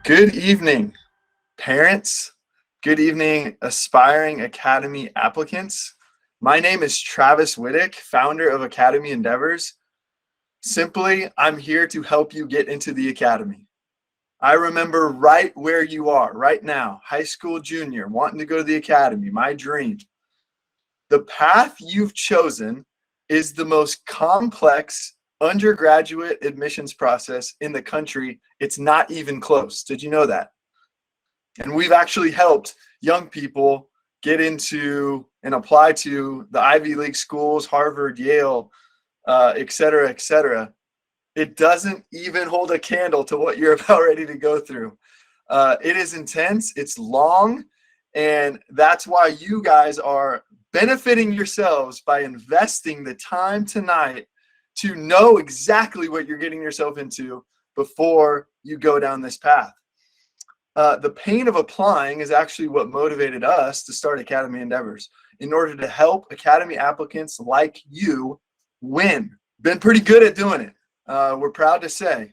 Good evening, parents. Good evening, aspiring Academy applicants. My name is Travis Whittick, founder of Academy Endeavors. Simply, I'm here to help you get into the Academy. I remember right where you are right now, high school junior, wanting to go to the Academy, my dream. The path you've chosen is the most complex undergraduate admissions process in the country. It's not even close. Did you know that? And we've actually helped young people get into and apply to the Ivy League schools, Harvard, Yale, et cetera, et cetera. It doesn't even hold a candle to what you're about ready to go through. It is intense, it's long, and that's why you guys are benefiting yourselves by investing the time tonight to know exactly what you're getting yourself into before you go down this path. The pain of applying is actually what motivated us to start Academy Endeavors in order to help Academy applicants like you win. Been pretty good at doing it. We're proud to say.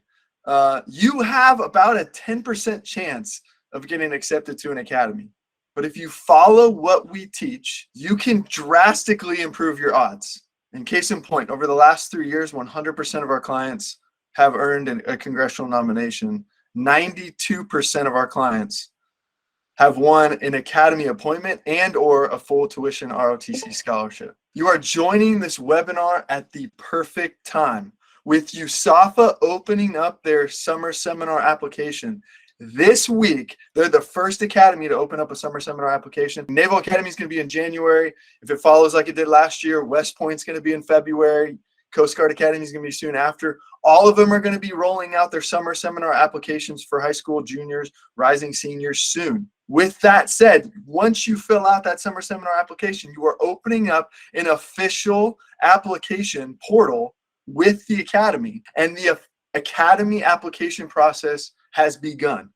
You have about a 10% chance of getting accepted to an academy. But if you follow what we teach, you can drastically improve your odds. In case in point, over the last 3 years, 100% of our clients have earned a congressional nomination. 92% of our clients have won an academy appointment and or a full tuition ROTC scholarship. You are joining this webinar at the perfect time. With USAFA opening up their summer seminar application this week, they're the first academy to open up a summer seminar application. Naval Academy is going to be in January. If it follows like it did last year, West Point's going to be in February. Coast Guard Academy is going to be soon after. All of them are going to be rolling out their summer seminar applications for high school juniors, rising seniors soon. With that said, once you fill out that summer seminar application, you are opening up an official application portal with the Academy, and the Academy application process has begun.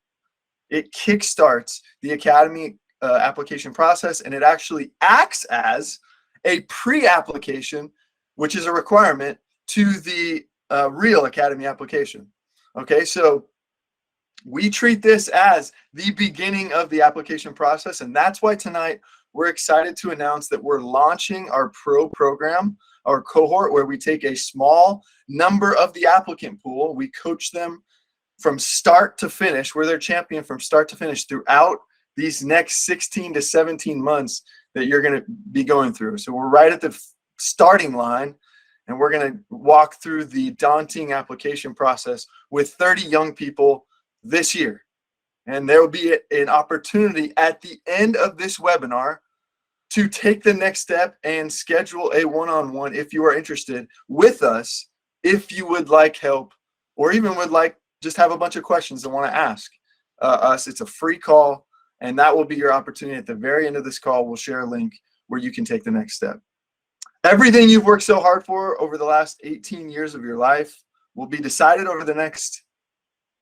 It kickstarts the Academy application process, and it actually acts as a pre-application, which is a requirement to the real Academy application. Okay, so we treat this as the beginning of the application process, and that's why tonight we're excited to announce that we're launching our pro program, our cohort, where we take a small number of the applicant pool. We coach them from start to finish. We're their champion from start to finish throughout these next 16 to 17 months that you're going to be going through. So we're right at the starting line, and we're going to walk through the daunting application process with 30 young people this year. And there will be an opportunity at the end of this webinar to take the next step and schedule a one-on-one if you are interested with us, if you would like help, or even would like just have a bunch of questions and want to ask us. It's a free call, and that will be your opportunity. At the very end of this call, we'll share a link where you can take the next step. Everything you've worked so hard for over the last 18 years of your life will be decided over the next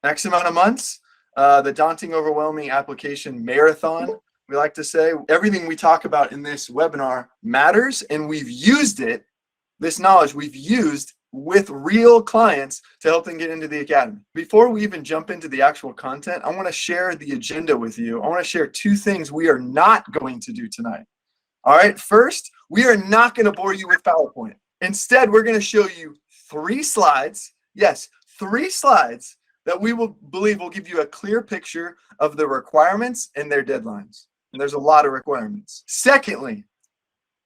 X amount of months. The daunting, overwhelming application marathon, we like to say. Everything we talk about in this webinar matters, and we've used it, this knowledge we've used with real clients to help them get into the academy. Before we even jump into the actual content, I want to share the agenda with you. I want to share two things we are not going to do tonight. All right, first, we are not going to bore you with PowerPoint. Instead, we're going to show you 3 slides. Yes, 3 slides that we believe will give you a clear picture of the requirements and their deadlines. And there's a lot of requirements. Second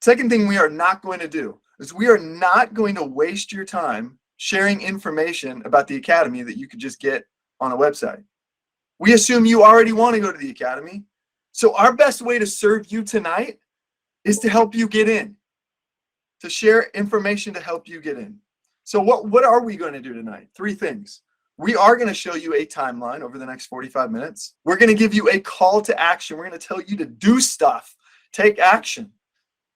thing we are not going to do is we are not going to waste your time sharing information about the academy that you could just get on a website. We assume you already want to go to the academy. So our best way to serve you tonight is to help you get in, to share information to help you get in. So what are we going to do tonight? 3 things. We are going to show you a timeline over the next 45 minutes. We're going to give you a call to action. We're going to tell you to do stuff, take action.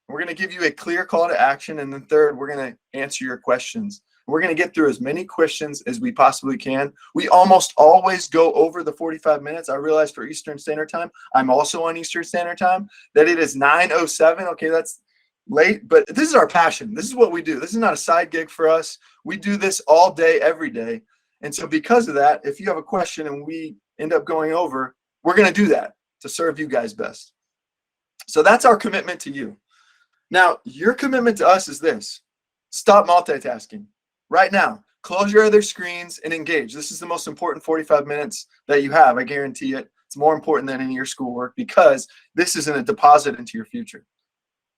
We're going to give you a clear call to action. And then third, we're going to answer your questions. We're going to get through as many questions as we possibly can. We almost always go over the 45 minutes. I realize for Eastern Standard Time, I'm also on Eastern Standard Time, that it is 9:07. Okay, that's late, but this is our passion. This is what we do. This is not a side gig for us. We do this all day, every day. And so because of that, if you have a question and end up going over, we're going to do that to serve you guys best. So that's our commitment to you. Now, your commitment to us is this. Stop multitasking right now. Close your other screens and engage. This is the most important 45 minutes that you have. I guarantee it. It's more important than any of your schoolwork because this isn't a deposit into your future.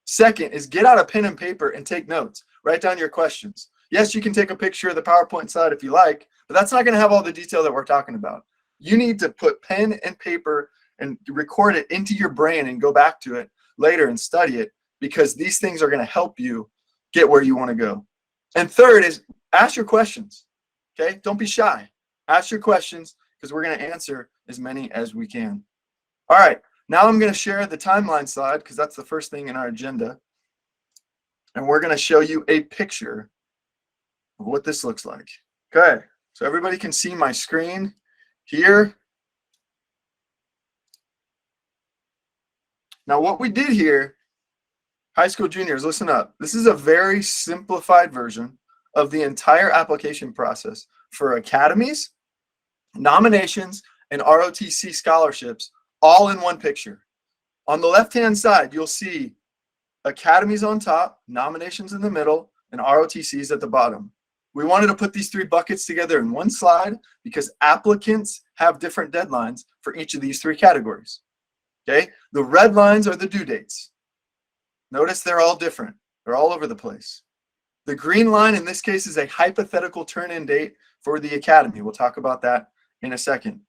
Second is get out a pen and paper and take notes. Write down your questions. Yes, you can take a picture of the PowerPoint slide if you like, but that's not going to have all the detail that we're talking about. You need to put pen and paper and record it into your brain and go back to it later and study it because these things are going to help you get where you want to go. And third is ask your questions. Okay? Don't be shy. Ask your questions because we're going to answer as many as we can. All right. Now I'm going to share the timeline slide because that's the first thing in our agenda. And we're going to show you a picture of what this looks like. Okay. So everybody can see my screen here. Now what we did here, high school juniors, listen up. This is a very simplified version of the entire application process for academies, nominations, and ROTC scholarships all in one picture. On the left-hand side, you'll see academies on top, nominations in the middle, and ROTCs at the bottom. We wanted to put these three buckets together in one slide because applicants have different deadlines for each of these three categories. Okay, the red lines are the due dates. Notice they're all different. They're all over the place. The green line in this case is a hypothetical turn-in date for the academy. We'll talk about that in a second.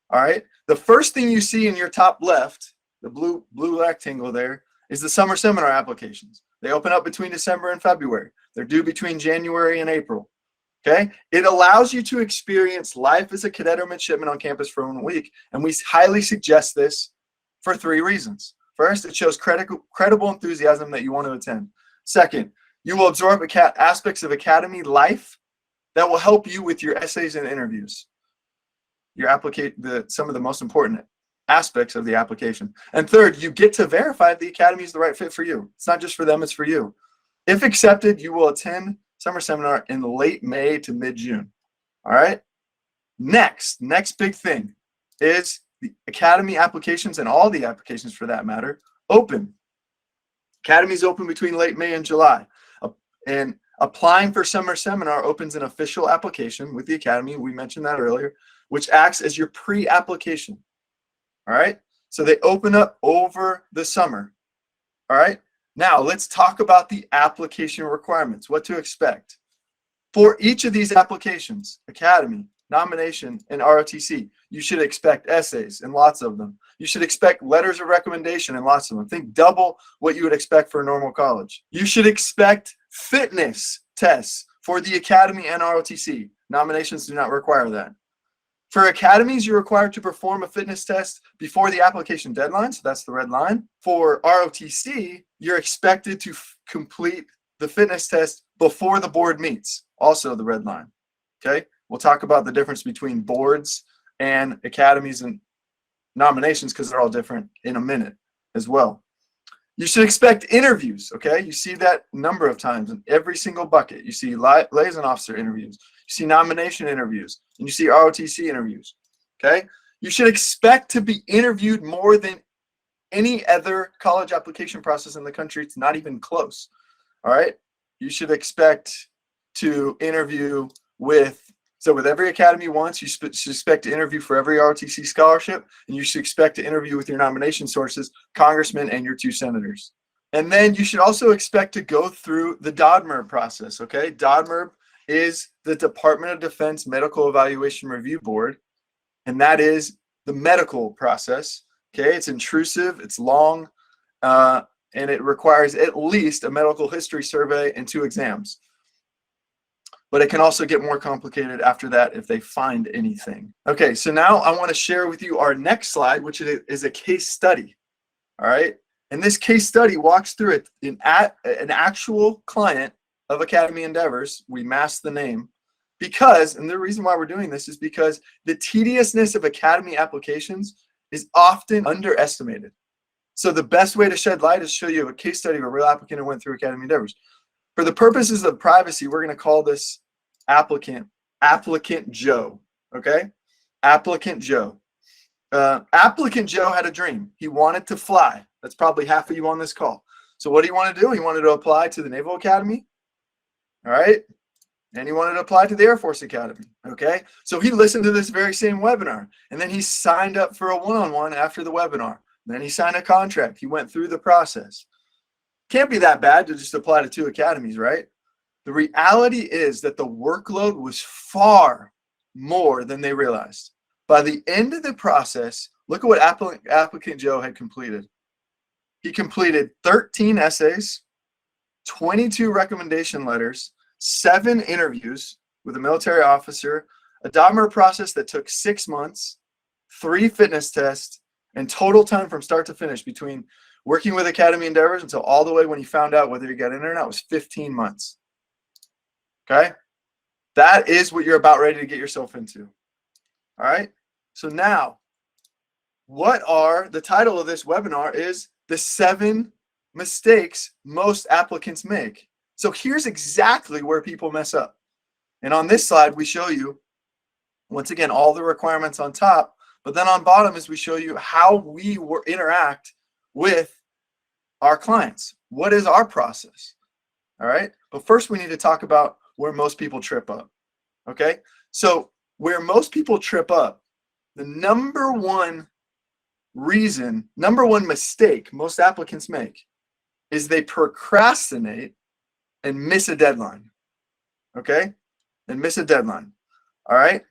All right, the first thing you see in your top left, the blue rectangle there, is the summer seminar applications. They open up between December and February. They're due between January and April. Okay, it allows you to experience life as a cadet or midshipman on campus for 1 week, and we highly suggest this for 3 reasons. First, it shows credible enthusiasm that you want to attend. Second, you will absorb aspects of academy life that will help you with your essays and interviews. Some of the most important aspects of the application. And third, you get to verify if the academy is the right fit for you. It's not just for them, it's for you. If accepted, you will attend summer seminar in late May to mid-June. All right? Next big thing is the academy applications, and all the applications for that matter, open. Academies open between late May and July. And applying for summer seminar opens an official application with the academy. We mentioned that earlier, which acts as your pre-application. All right? So they open up over the summer. All right? Now let's talk about the application requirements, what to expect. For each of these applications, academy, nomination, and ROTC, you should expect essays and lots of them. You should expect letters of recommendation and lots of them. Think double what you would expect for a normal college. You should expect fitness tests for the academy and ROTC. Nominations do not require that. For academies, you're required to perform a fitness test before the application deadline, so that's the red line. For ROTC, you're expected to complete the fitness test before the board meets, also the red line. Okay? We'll talk about the difference between boards and academies and nominations because they're all different in a minute as well. You should expect interviews, okay? You see that number of times in every single bucket. You see liaison officer interviews, you see nomination interviews, and you see ROTC interviews, okay? You should expect to be interviewed more than any other college application process in the country. It's not even close, all right? You should expect to interview with every academy once, you should expect to interview for every ROTC scholarship, and you should expect to interview with your nomination sources, congressmen, and your 2 senators. And then you should also expect to go through the DODMERB process, okay? DODMERB is the Department of Defense Medical Evaluation Review Board, and that is the medical process, okay? It's intrusive, it's long, and it requires at least a medical history survey and 2 exams. But it can also get more complicated after that if they find anything. Okay, so now I want to share with you our next slide, which is a case study. All right, and this case study walks through an actual client of Academy Endeavors. We masked the name because, and the reason why we're doing this is because the tediousness of academy applications is often underestimated. So the best way to shed light is show you a case study of a real applicant who went through Academy Endeavors. For the purposes of privacy, we're going to call this applicant Joe, okay? Applicant Joe. Applicant Joe had a dream. He wanted to fly. That's probably half of you on this call. So what do you want to do? He wanted to apply to the Naval Academy. All right. And he wanted to apply to the Air Force Academy. Okay. So he listened to this very same webinar, and then he signed up for a one-on-one after the webinar. Then he signed a contract. He went through the process. Can't be that bad to just apply to 2 academies, right? The reality is that the workload was far more than they realized. By the end of the process, look at what applicant Joe had completed. He completed 13 essays, 22 recommendation letters, 7 interviews with a military officer, a DOMR process that took 6 months, 3 fitness tests, and total time from start to finish between working with Academy Endeavors until all the way when he found out whether he got in or not was 15 months. Okay? That is what you're about ready to get yourself into. All right? So now, the title of this webinar is the 7 mistakes most applicants make. So here's exactly where people mess up. And on this slide, we show you, once again, all the requirements on top, but then on bottom is we show you how we interact with our clients. What is our process? All right. But first we need to talk about where most people trip up. Okay. So where most people trip up, the number one mistake most applicants make is they procrastinate and miss a deadline. Okay. And miss a deadline. All right.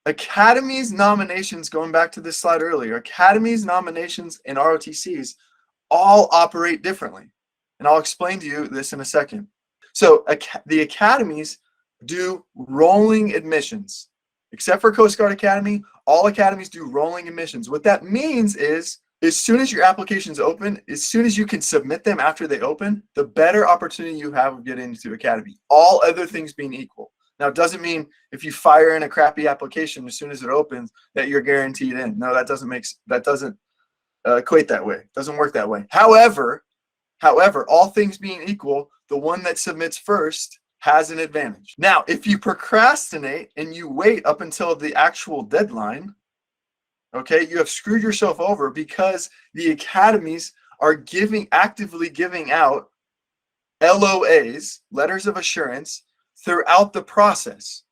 Academy's nominations, going back to this slide earlier, Academy's nominations and ROTCs all operate differently. And I'll explain to you this in a second. So the academies do rolling admissions. Except for Coast Guard Academy, all academies do rolling admissions. What that means is, as soon as your applications open, as soon as you can submit them after they open, the better opportunity you have of getting into Academy. All other things being equal. Now, it doesn't mean if you fire in a crappy application as soon as it opens that you're guaranteed in. No, that doesn't equate that way. It doesn't work that way. However, all things being equal, the one that submits first has an advantage. Now, if you procrastinate and you wait up until the actual deadline, okay, you have screwed yourself over because the academies are actively giving out LOAs, letters of assurance, throughout the process.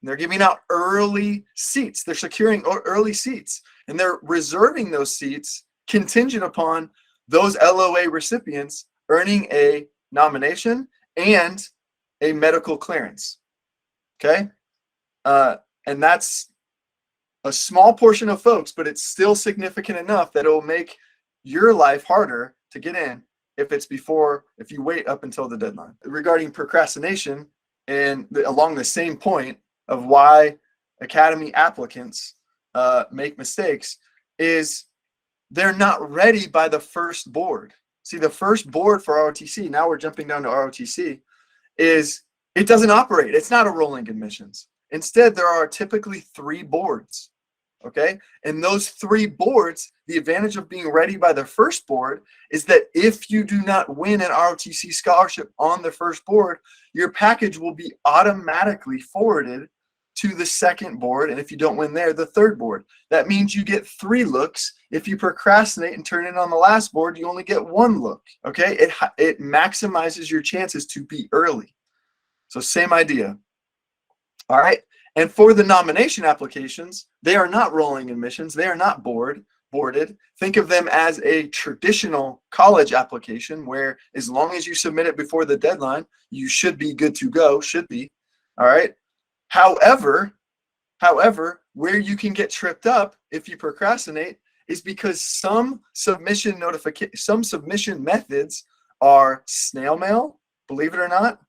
And they're giving out early seats. They're securing early seats, and they're reserving those seats contingent upon those LOA recipients earning a nomination and a medical clearance. Okay? And that's a small portion of folks, but it's still significant enough that it will make your life harder to get in if you wait up until the deadline. Regarding procrastination, and along the same point of why Academy applicants make mistakes, is they're not ready by the first board. See, the first board for ROTC, now we're jumping down to ROTC, is it doesn't operate. It's not a rolling admissions. Instead, there are typically 3 boards. Okay. And those 3 boards, the advantage of being ready by the first board is that if you do not win an ROTC scholarship on the first board, your package will be automatically forwarded to the second board. And if you don't win there, the third board. That means you get 3 looks. If you procrastinate and turn in on the last board, you only get 1 look. Okay. It maximizes your chances to be early. So same idea. All right. And for the nomination applications, they are not rolling admissions. They are not boarded. Think of them as a traditional college application where as long as you submit it before the deadline, you should be good to go, should be. All right. However, where you can get tripped up if you procrastinate is because some submission methods are snail mail, believe it or not.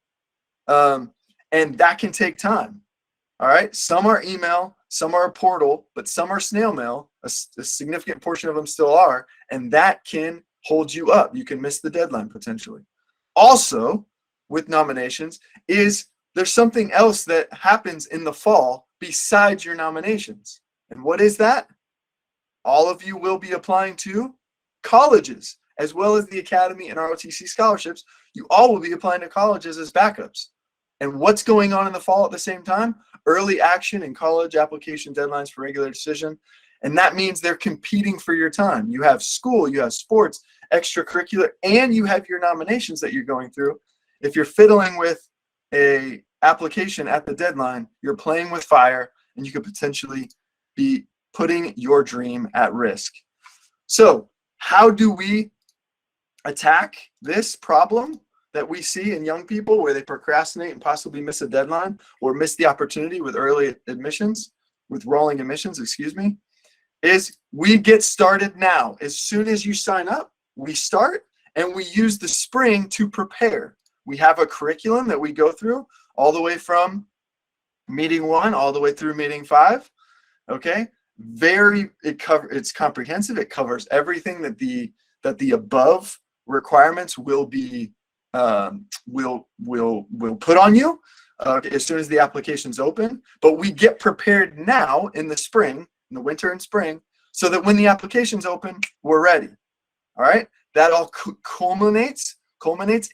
And that can take time. All right. Some are email, some are a portal, but some are snail mail. A significant portion of them still are. And that can hold you up. You can miss the deadline potentially. Also, with nominations, is there's something else that happens in the fall besides your nominations. And what is that? All of you will be applying to colleges, as well as the Academy and ROTC scholarships. You all will be applying to colleges as backups. And what's going on in the fall at the same time? early action in college application deadlines for regular decision. And that means they're competing for your time. You have school, you have sports, extracurricular, and you have your nominations that you're going through. If you're fiddling with a application at the deadline, you're playing with fire, and you could potentially be putting your dream at risk. So how do we attack this problem that we see in young people where they procrastinate and possibly miss a deadline or miss the opportunity with early admissions, with rolling admissions, is we get started now. As soon as you sign up, we start, and we use the spring to prepare. We have a curriculum that we go through all the way from meeting 1 all the way through meeting 5. Okay, it's comprehensive. It covers everything that the above requirements will be will put on you as soon as the application's open. But we get prepared now in the spring, in the winter and spring, so that when the application's open, we're ready. All right, that all culminates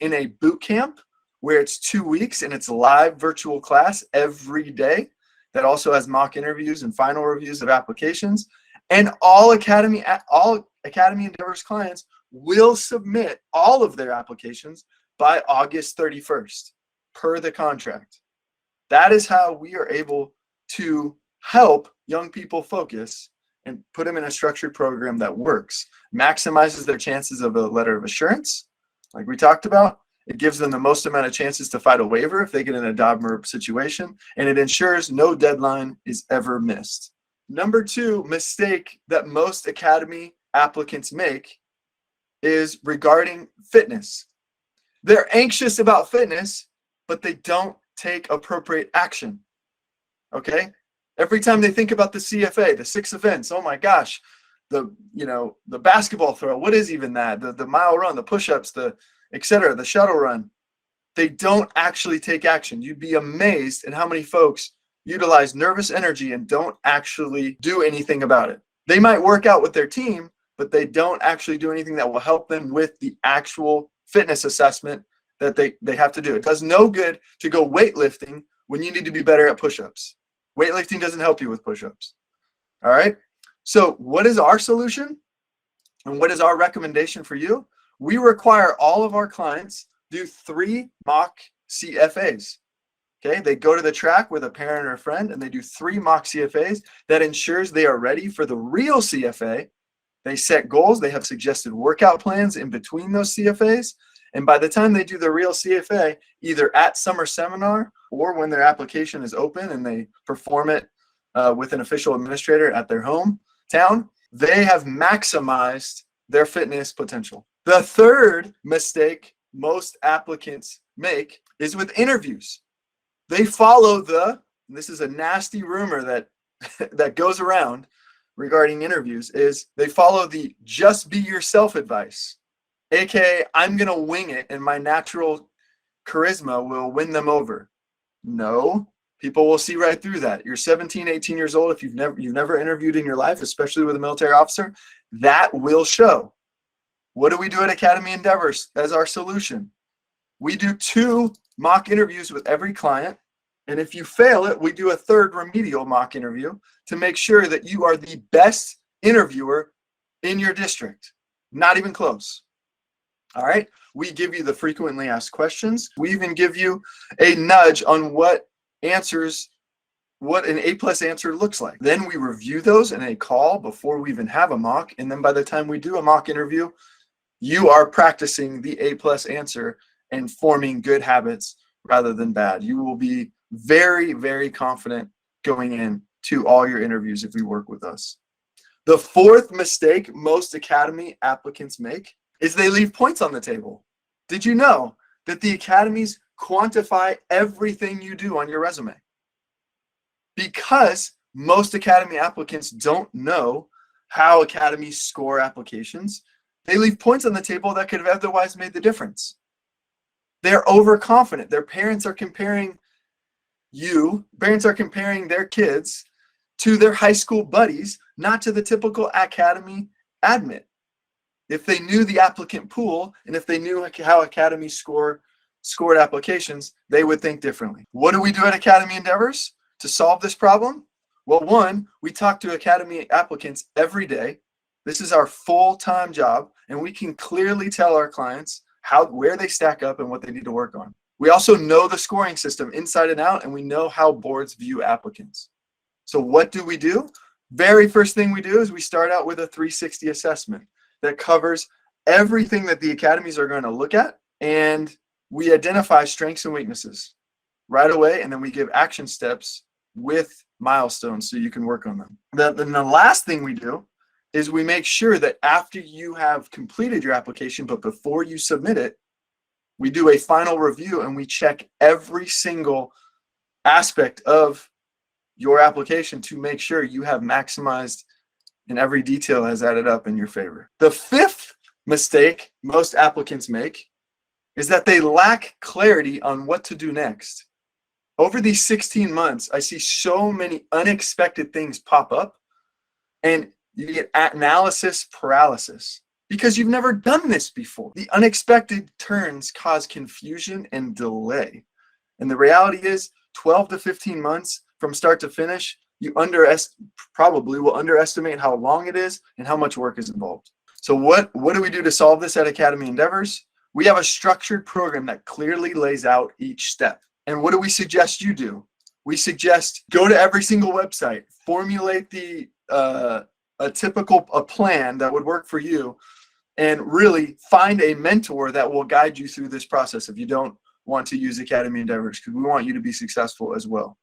in a boot camp where it's 2 weeks and it's live virtual class every day. That also has mock interviews and final reviews of applications. And all Academy Endeavors clients will submit all of their applications by August 31st, per the contract. That is how we are able to help young people focus and put them in a structured program that works, maximizes their chances of a letter of assurance, like we talked about. It gives them the most amount of chances to fight a waiver if they get in a job MERP situation, and it ensures no deadline is ever missed. Number 2 mistake that most Academy applicants make is regarding fitness. They're anxious about fitness, but they don't take appropriate action. Okay? Every time they think about the CFA, the 6 events, oh my gosh, the basketball throw, what is even that? The mile run, the push-ups, the etc., the shuttle run, they don't actually take action. You'd be amazed at how many folks utilize nervous energy and don't actually do anything about it. They might work out with their team, but they don't actually do anything that will help them with the actual fitness assessment that they have to do. It does no good to go weightlifting when you need to be better at push-ups. Weightlifting doesn't help you with push-ups. All right? So what is our solution? And what is our recommendation for you? We require all of our clients do 3 mock CFAs. Okay, they go to the track with a parent or a friend, and they do 3 mock CFAs. That ensures they are ready for the real CFA. They set goals. They have suggested workout plans in between those CFAs. And by the time they do the real CFA, either at summer seminar or when their application is open and they perform it with an official administrator at their hometown, they have maximized their fitness potential. The 3rd mistake most applicants make is with interviews. They follow this is a nasty rumor that goes around regarding interviews, is they follow the just be yourself advice. AKA, I'm going to wing it and my natural charisma will win them over. No, people will see right through that. You're 17, 18 years old. If you've never interviewed in your life, especially with a military officer, that will show. What do we do at Academy Endeavors as our solution? We do 2 mock interviews with every client. And if you fail it, we do a 3rd remedial mock interview to make sure that you are the best interviewer in your district. Not even close. All right? We give you the frequently asked questions. We even give you a nudge on what an A+ answer looks like. Then we review those in a call before we even have a mock. And then by the time we do a mock interview, you are practicing the A+ answer and forming good habits rather than bad. You will be very, very confident going in to all your interviews if you work with us. The 4th mistake most Academy applicants make is they leave points on the table. Did you know that the academies quantify everything you do on your resume? Because most Academy applicants don't know how academies score applications, they leave points on the table that could have otherwise made the difference. They're overconfident. Their parents are comparing their kids to their high school buddies, not to the typical academy admit. If they knew the applicant pool and if they knew how academies scored applications, they would think differently. What do we do at Academy Endeavors? to solve this problem? Well, one, we talk to Academy applicants every day. This is our full-time job, and we can clearly tell our clients where they stack up and what they need to work on. We also know the scoring system inside and out, and we know how boards view applicants. So what do? Very first thing we do is we start out with a 360 assessment that covers everything that the academies are going to look at, and we identify strengths and weaknesses right away, and then we give action steps with milestones so you can work on them. Then the last thing we do is we make sure that after you have completed your application, but before you submit it, we do a final review and we check every single aspect of your application to make sure you have maximized and every detail has added up in your favor. The fifth mistake most applicants make is that they lack clarity on what to do next. Over these 16 months, I see so many unexpected things pop up, and you get analysis paralysis because you've never done this before. The unexpected turns cause confusion and delay. And the reality is 12 to 15 months from start to finish, you probably will underestimate how long it is and how much work is involved. So what do we do to solve this at Academy Endeavors? We have a structured program that clearly lays out each step. And what do we suggest you do? We suggest go to every single website, formulate a typical plan that would work for you, and really find a mentor that will guide you through this process if you don't want to use Academy Endeavors, because we want you to be successful as well.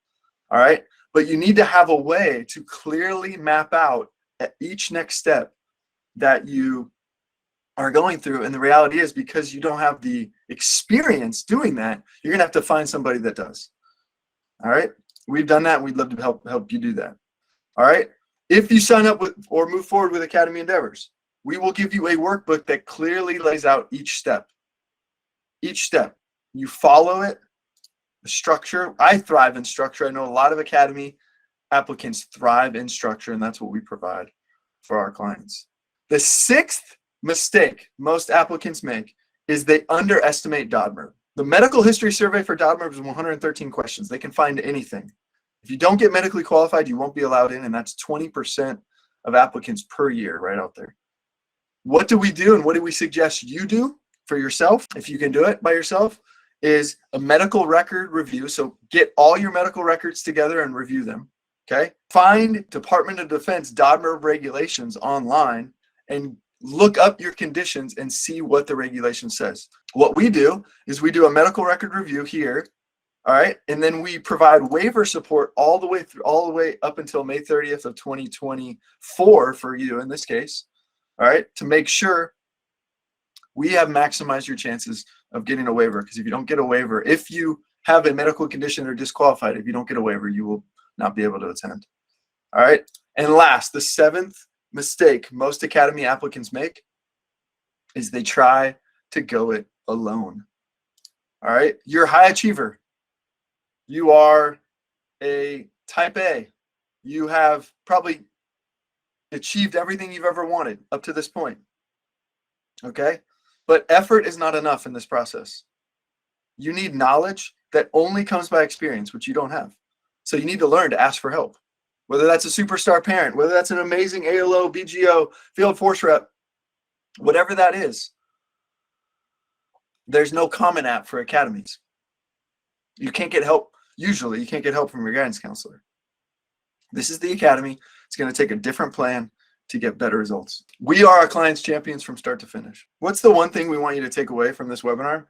All right? But you need to have a way to clearly map out at each next step that you are going through. And the reality is, because you don't have the experience doing that, you're going to have to find somebody that does. All right? We've done that, and we'd love to help you do that. All right? If you sign up with or move forward with Academy Endeavors, we will give you a workbook that clearly lays out each step. Each step. You follow it, the structure. I thrive in structure. I know a lot of Academy applicants thrive in structure, and that's what we provide for our clients. The sixth mistake most applicants make is they underestimate DODMER. The medical history survey for DODMER is 113 questions. They can find anything. If you don't get medically qualified, you won't be allowed in, and that's 20% of applicants per year right out there. What do we do, and what do we suggest you do for yourself, if you can do it by yourself, is a medical record review. So get all your medical records together and review them, okay? Find Department of Defense DODMER regulations online and look up your conditions and see what the regulation says. What we do is we do a medical record review here. All right, and then we provide waiver support all the way up until May 30th of 2024 for you in this case. All right, to make sure we have maximized your chances of getting a waiver. Because if you don't get a waiver, if you have a medical condition or disqualified, if you don't get a waiver, you will not be able to attend. All right, and last, the seventh mistake most Academy applicants make is they try to go it alone. All right, you're a high achiever. You are a type A. You have probably achieved everything you've ever wanted up to this point. Okay? But effort is not enough in this process. You need knowledge that only comes by experience, which you don't have. So you need to learn to ask for help. Whether that's a superstar parent, whether that's an amazing ALO, BGO, field force rep, whatever that is, there's no common app for academies. You can't get help. Usually, you can't get help from your guidance counselor. This is the Academy. It's going to take a different plan to get better results. We are our clients' champions from start to finish. What's the one thing we want you to take away from this webinar?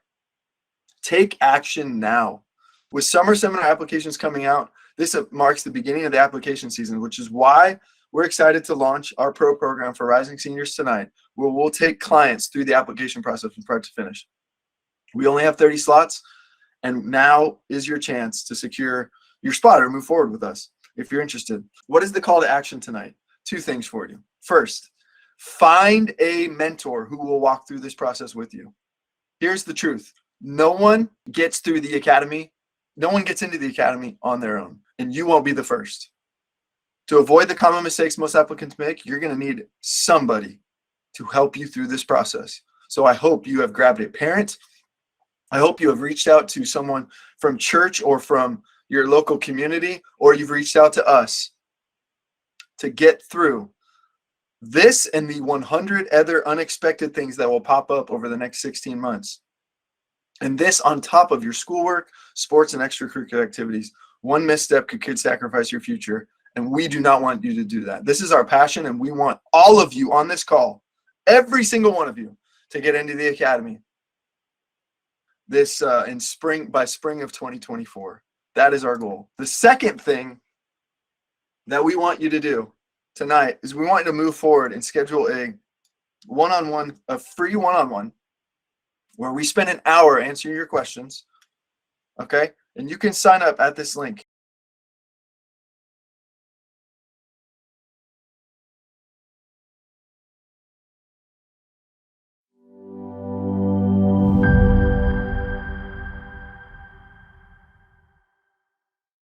Take action now. With summer seminar applications coming out, this marks the beginning of the application season, which is why we're excited to launch our pro program for rising seniors tonight, where we'll take clients through the application process from start to finish. We only have 30 slots. And now is your chance to secure your spot or move forward with us if you're interested. What is the call to action tonight? Two things for you. First, find a mentor who will walk through this process with you. Here's the truth. No one gets through the Academy. No one gets into the Academy on their own, and you won't be the first. To avoid the common mistakes most applicants make, you're going to need somebody to help you through this process. So I hope you have grabbed a parent. I hope you have reached out to someone from church or from your local community, or you've reached out to us to get through this and the 100 other unexpected things that will pop up over the next 16 months. And this on top of your schoolwork, sports, and extracurricular activities. One misstep could sacrifice your future, and we do not want you to do that. This is our passion, and we want all of you on this call, every single one of you, to get into the academy this by spring of 2024. That is our goal. The second thing that we want you to do tonight is we want you to move forward and schedule a free one-on-one where we spend an hour answering your questions. Okay? And you can sign up at this link.